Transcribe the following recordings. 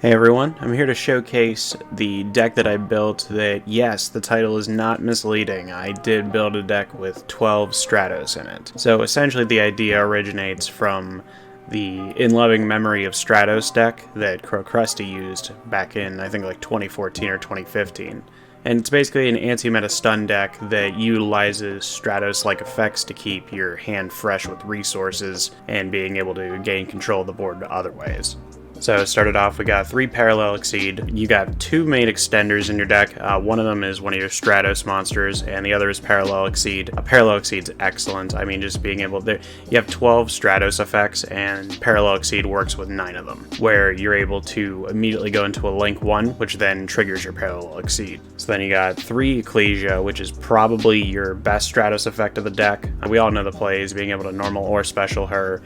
Hey everyone, I'm here to showcase the deck that I built that, yes, the title is not misleading. I did build a deck with 12 Stratos in it. So essentially the idea originates from the In Loving Memory of Stratos deck that Crow Krusty used back in, I think, like 2014 or 2015. And it's basically an anti-meta stun deck that utilizes Stratos-like effects to keep your hand fresh with resources and being able to gain control of the board other ways. So started off, we got 3 Parallel Exceed. You got 2 main extenders in your deck. One of them is one of your Stratos monsters, and the other is Parallel Exceed. Parallel Exceed's excellent. I mean, just being able to... You have 12 Stratos effects, and Parallel Exceed works with 9 of them, where you're able to immediately go into a Link 1, which then triggers your Parallel Exceed. So then you got 3 Ecclesia, which is probably your best Stratos effect of the deck. We all know the plays, being able to normal or special her,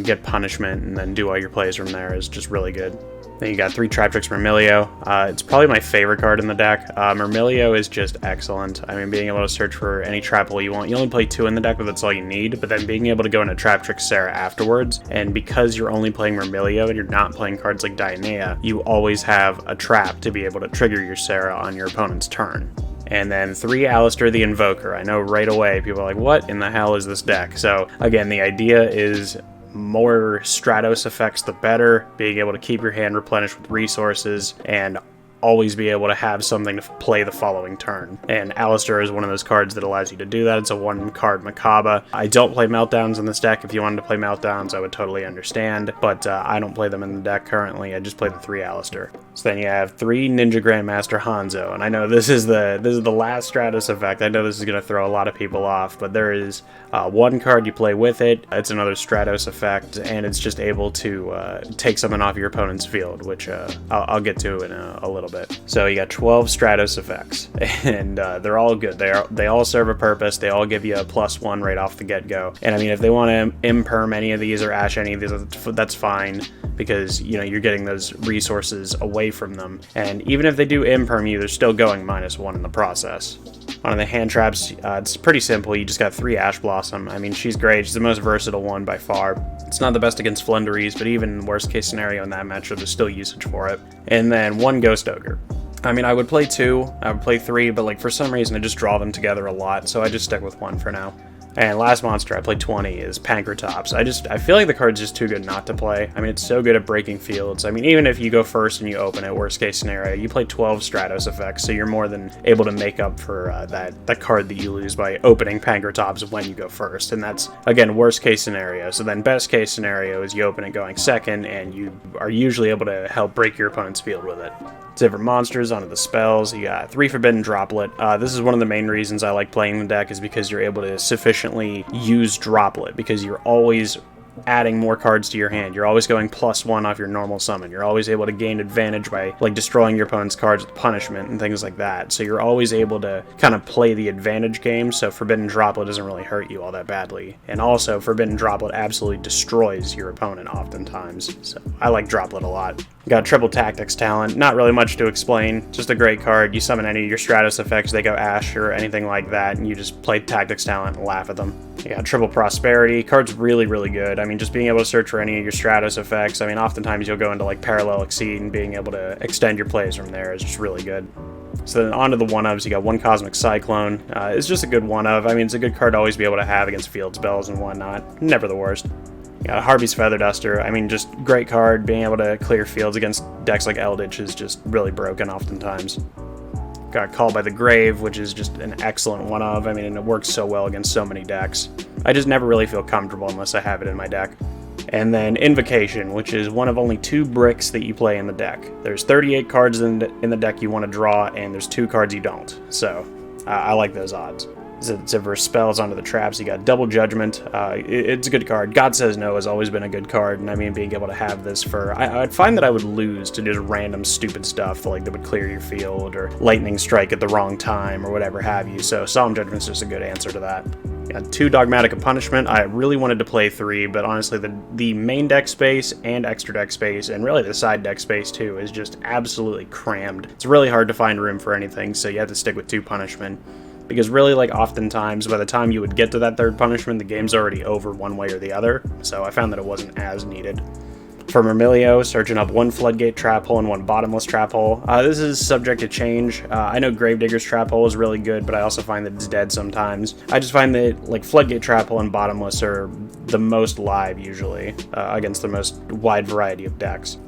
get punishment, and then do all your plays from there is just really good. Then you got 3 Traptrix Myrmilio. It's probably my favorite card in the deck. Myrmilio is just excellent. I mean, being able to search for any trap hole you want. You only play 2 in the deck, but that's all you need. But then being able to go into Traptrix Sarah afterwards, and because you're only playing Myrmilio and you're not playing cards like Dionea, you always have a trap to be able to trigger your Sarah on your opponent's turn. And then 3 Alistair the Invoker. I know right away people are like, what in the hell is this deck? So again, the idea is more Stratos effects the better, being able to keep your hand replenished with resources and always be able to have something to play the following turn. And Alistair is one of those cards that allows you to do that. It's a 1-card Macabre. I don't play Meltdowns in this deck. If you wanted to play Meltdowns, I would totally understand, but I don't play them in the deck currently. I just play the 3 Alistair. So then you have 3 Ninja Grandmaster Hanzo, and I know this is the last Stratos effect. I know this is going to throw a lot of people off, but there is 1 card you play with it. It's another Stratos effect, and it's just able to take something off your opponent's field, which I'll get to in a little bit. So you got 12 Stratos effects, and they're all good. They all serve a purpose. They all give you a +1 right off the get-go. And I mean, if they want to imperm any of these or ash any of these, that's fine, because you're getting those resources away from them. And even if they do imperm you, they're still going -1 in the process. On the hand traps, it's pretty simple. You just got 3 Ash Blossom. I mean, she's great. She's the most versatile one by far. It's not the best against Flunderies, but even worst case scenario in that matchup, there's still usage for it. And then 1 Ghost Ogre. I mean, I would play 2, I would play 3, but like for some reason I just draw them together a lot, so I just stick with 1 for now. And last monster I played 20 is Pancratops. I feel like the card's just too good not to play. I mean, it's so good at breaking fields. I mean, even if you go first and you open it, worst case scenario, you play 12 Stratos effects, so you're more than able to make up for that card that you lose by opening Pancratops when you go first. And that's, again, worst case scenario. So then best case scenario is you open it going second, and you are usually able to help break your opponent's field with it. Different monsters onto the spells. You got 3 Forbidden Droplet. This is one of the main reasons I like playing the deck, is because you're able to sufficiently use Droplet, because you're always adding more cards to your hand. You're always going +1 off your normal summon. You're always able to gain advantage by like destroying your opponent's cards with punishment and things like that. So you're always able to kind of play the advantage game, so Forbidden Droplet doesn't really hurt you all that badly. And also, Forbidden Droplet absolutely destroys your opponent oftentimes. So I like Droplet a lot. You got Triple Tactics Talent. Not really much to explain. Just a great card. You summon any of your Stratos effects, they go Ash or anything like that, and you just play Tactics Talent and laugh at them. You got Triple Prosperity. Card's really, really good. I mean, just being able to search for any of your Stratos effects. I mean, oftentimes you'll go into like Parallel Exceed, and being able to extend your plays from there is just really good. So then onto the 1-ofs, you got 1 Cosmic Cyclone. It's just a good 1-of. I mean, it's a good card to always be able to have against field spells and whatnot. Never the worst. You got Harpy's Feather Duster. I mean, just great card. Being able to clear fields against decks like Eldritch is just really broken oftentimes. Got Called by the Grave, which is just an excellent 1-of. I mean, and it works so well against so many decks. I just never really feel comfortable unless I have it in my deck. And then Invocation, which is one of only 2 bricks that you play in the deck. There's 38 cards in the deck you want to draw, and there's 2 cards you don't. So I like those odds. So for spells onto the traps, you got Double Judgment. It's a good card. God Says No has always been a good card, and I mean, being able to have this for... I'd find that I would lose to just random stupid stuff, like that would clear your field, or Lightning Strike at the wrong time, or whatever have you. So Solemn Judgment's just a good answer to that. Got 2 Dogmatic of Punishment. I really wanted to play 3, but honestly, the main deck space and extra deck space, and really the side deck space too, is just absolutely crammed. It's really hard to find room for anything, so you have to stick with 2 Punishment. Because really, like, oftentimes, by the time you would get to that 3rd punishment, the game's already over one way or the other, so I found that it wasn't as needed. For Myrmilio, searching up 1 Floodgate Trap Hole and 1 Bottomless Trap Hole. This is subject to change. I know Gravedigger's Trap Hole is really good, but I also find that it's dead sometimes. I just find that like Floodgate Trap Hole and Bottomless are the most live usually against the most wide variety of decks.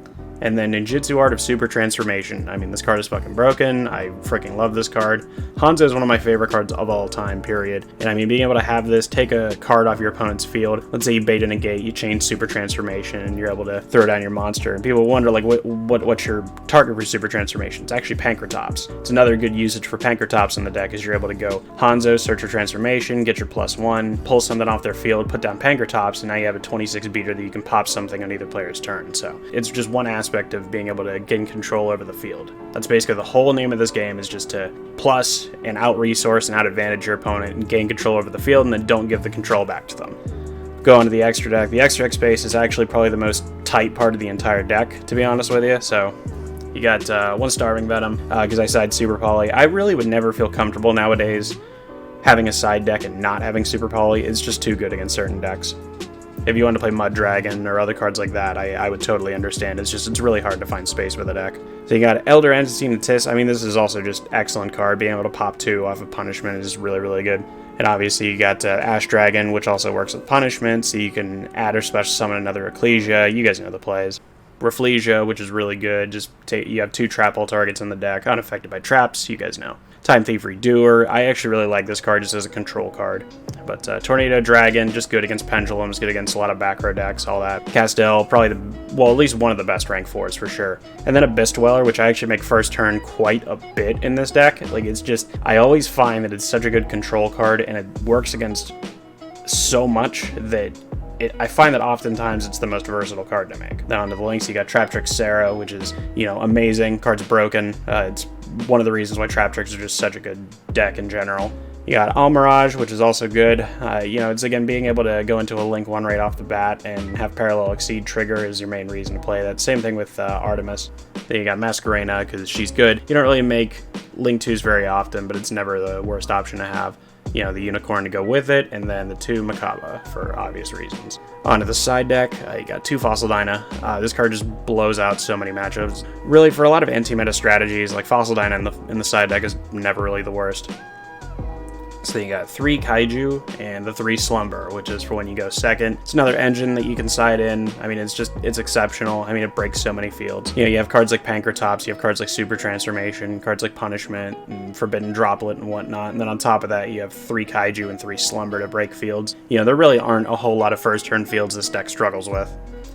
And then Ninjutsu Art of Super Transformation. I mean, this card is fucking broken. I freaking love this card. Hanzo is one of my favorite cards of all time, period. And I mean, being able to have this, take a card off your opponent's field. Let's say you bait in a gate, you change Super Transformation, and you're able to throw down your monster. And people wonder, like, what's your target for Super Transformation? It's actually Pankratops. It's another good usage for Pankratops in the deck, is you're able to go Hanzo, search for Transformation, get your +1, pull something off their field, put down Pankratops, and now you have a 26 beater that you can pop something on either player's turn. So it's just one aspect of being able to gain control over the field. That's basically the whole name of this game, is just to plus and out-resource and out-advantage your opponent and gain control over the field, and then don't give the control back to them. Go on to the extra deck. The extra deck space is actually probably the most tight part of the entire deck, to be honest with you. So you got 1 Starving Venom, because I side Super Poly. I really would never feel comfortable nowadays having a side deck and not having Super Poly. It's just too good against certain decks. If you want to play Mud Dragon or other cards like that, I would totally understand. It's really hard to find space with a deck. So you got Elder Entity and Tis. I mean, this is also just excellent card. Being able to pop 2 off of Punishment is really, really good. And obviously you got Ash Dragon, which also works with Punishment, so you can add or special summon another Ecclesia. You guys know the plays. Rafflesia, which is really good. You have 2 trap hole targets in the deck, unaffected by traps. You guys know. Time Thief Redoer. I actually really like this card just as a control card. But Tornado Dragon, just good against Pendulums, good against a lot of back row decks, all that. Castel, probably at least one of the best rank 4s for sure. And then Abyss Dweller, which I actually make first turn quite a bit in this deck. Like, it's just, I always find that it's such a good control card, and it works against so much that I find that oftentimes it's the most versatile card to make. Then onto the links, you got Traptrix Sarah, which is, amazing. Card's broken. It's one of the reasons why Traptrix are just such a good deck in general. You got Almirage, which is also good. It's again being able to go into a Link 1 right off the bat and have Parallel Exceed trigger is your main reason to play that. Same thing with Artemis. Then you got Masquerena, because she's good. You don't really make Link 2s very often, but it's never the worst option to have. The Unicorn to go with it, and then the 2 Makaba for obvious reasons. Onto the side deck, you got 2 Fossil Dyna. This card just blows out so many matchups. Really, for a lot of anti-meta strategies, like Fossil Dyna in the side deck is never really the worst. So you got 3 Kaiju and the 3 Slumber, which is for when you go second. It's another engine that you can side in. I mean, it's exceptional. I mean, it breaks so many fields. You have cards like Pankratops, you have cards like Super Transformation, cards like Punishment, and Forbidden Droplet and whatnot. And then on top of that, you have 3 Kaiju and 3 Slumber to break fields. There really aren't a whole lot of first turn fields this deck struggles with.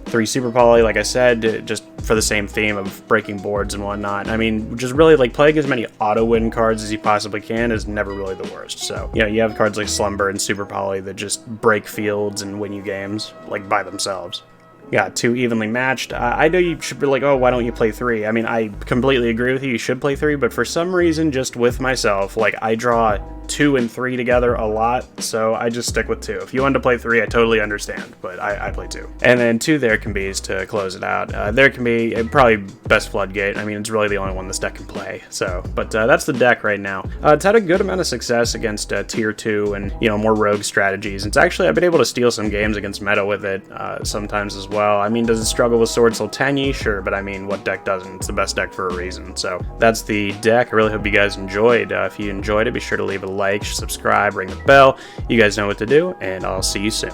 3 Super Poly, like I said, just for the same theme of breaking boards and whatnot. I mean, just really, like, playing as many auto-win cards as you possibly can is never really the worst. So, you have cards like Slumber and Super Poly that just break fields and win you games, like, by themselves. Yeah, 2 evenly matched. I know you should be like, oh, why don't you play 3? I mean, I completely agree with you. You should play 3, but for some reason, just with myself, like, I draw 2 and 3 together a lot, so I just stick with 2. If you want to play 3, I totally understand, but I play 2. And then 2 There Can Be's to close it out. There Can Be, probably best Floodgate. I mean, it's really the only one this deck can play, so. But that's the deck right now. It's had a good amount of success against Tier 2 and, more rogue strategies. It's actually, I've been able to steal some games against meta with it sometimes as well. I mean, does it struggle with Sword Soul Tenyi? Sure, but I mean, what deck doesn't? It's the best deck for a reason. So that's the deck. I really hope you guys enjoyed. If you enjoyed it, be sure to leave a like, subscribe, ring the bell. You guys know what to do, and I'll see you soon.